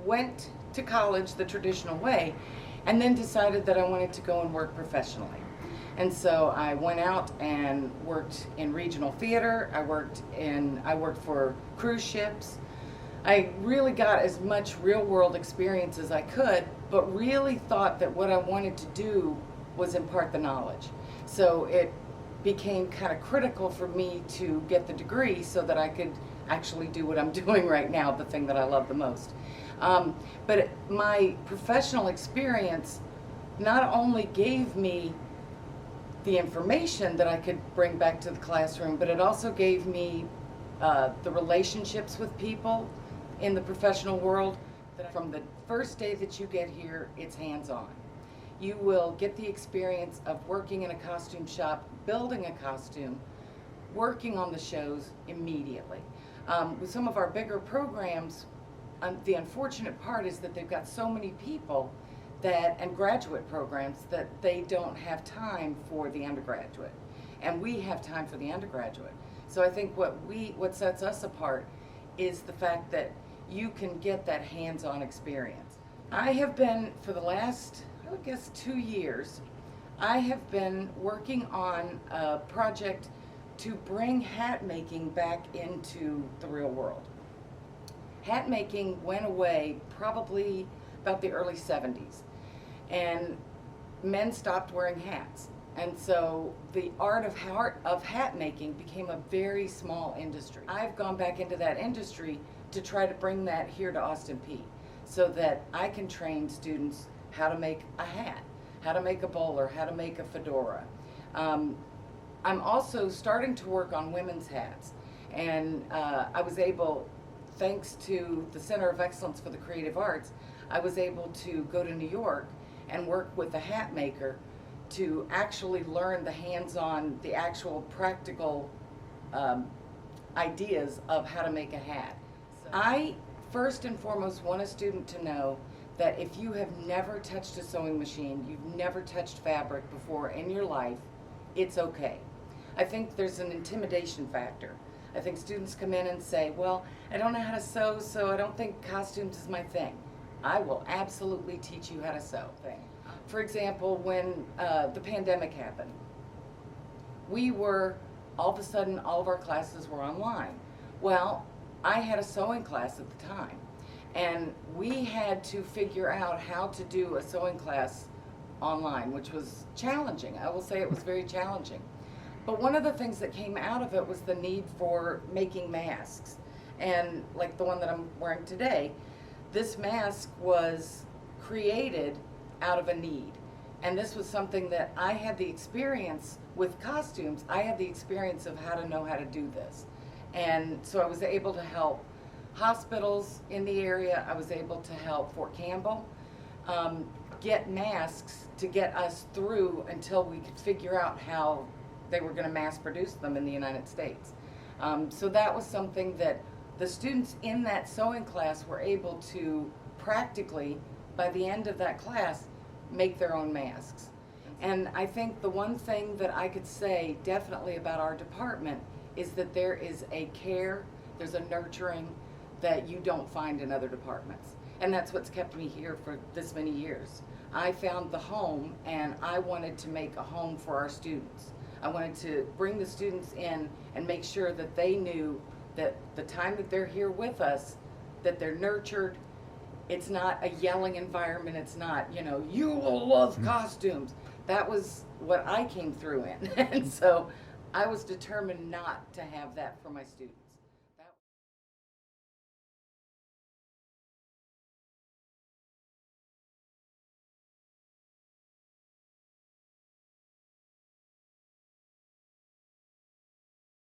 went to college the traditional way and then decided that I wanted to go and work professionally. And so I went out and worked in regional theater. I worked for cruise ships. I really got as much real world experience as I could, but really thought that what I wanted to do was impart the knowledge. So it became kind of critical for me to get the degree so that I could actually do what I'm doing right now, the thing that I love the most. But my professional experience not only gave me the information that I could bring back to the classroom, but it also gave me the relationships with people in the professional world. From the first day that you get here, it's hands-on. You will get the experience of working in a costume shop, building a costume, working on the shows immediately. With some of our bigger programs, the unfortunate part is that they've got so many people and graduate programs that they don't have time for the undergraduate. And we have time for the undergraduate. So I think what sets us apart is the fact that you can get that hands-on experience. I have been, for the last, I guess, 2 years, I have been working on a project to bring hat making back into the real world. Hat making went away probably about the early 70s, and men stopped wearing hats. And so the art of hat making became a very small industry. I've gone back into that industry to try to bring that here to Austin Peay so that I can train students how to make a hat, how to make a bowler, how to make a fedora. I'm also starting to work on women's hats, and I was able, thanks to the Center of Excellence for the Creative Arts, I was able to go to New York and work with a hat maker to actually learn the hands-on, the actual practical ideas of how to make a hat. So I first and foremost want a student to know that if you have never touched a sewing machine, you've never touched fabric before in your life, it's okay. I think there's an intimidation factor. I think students come in and say, well, I don't know how to sew, so I don't think costumes is my thing. I will absolutely teach you how to sew. For example, when the pandemic happened, all of a sudden, all of our classes were online. Well, I had a sewing class at the time, and we had to figure out how to do a sewing class online, which was challenging. I will say it was very challenging. But one of the things that came out of it was the need for making masks. And like the one that I'm wearing today, this mask was created out of a need. And this was something that I had the experience with costumes. I had the experience of how to know how to do this. And so I was able to help hospitals in the area. I was able to help Fort Campbell get masks to get us through until we could figure out how they were going to mass produce them in the United States. So that was something that the students in that sewing class were able to practically, by the end of that class, make their own masks. And I think the one thing that I could say definitely about our department is that there is a care, there's a nurturing that you don't find in other departments. And that's what's kept me here for this many years. I found the home, and I wanted to make a home for our students. I wanted to bring the students in and make sure that they knew that the time that they're here with us, that they're nurtured. It's not a yelling environment. It's not, you will love costumes. That was what I came through in. And so I was determined not to have that for my students.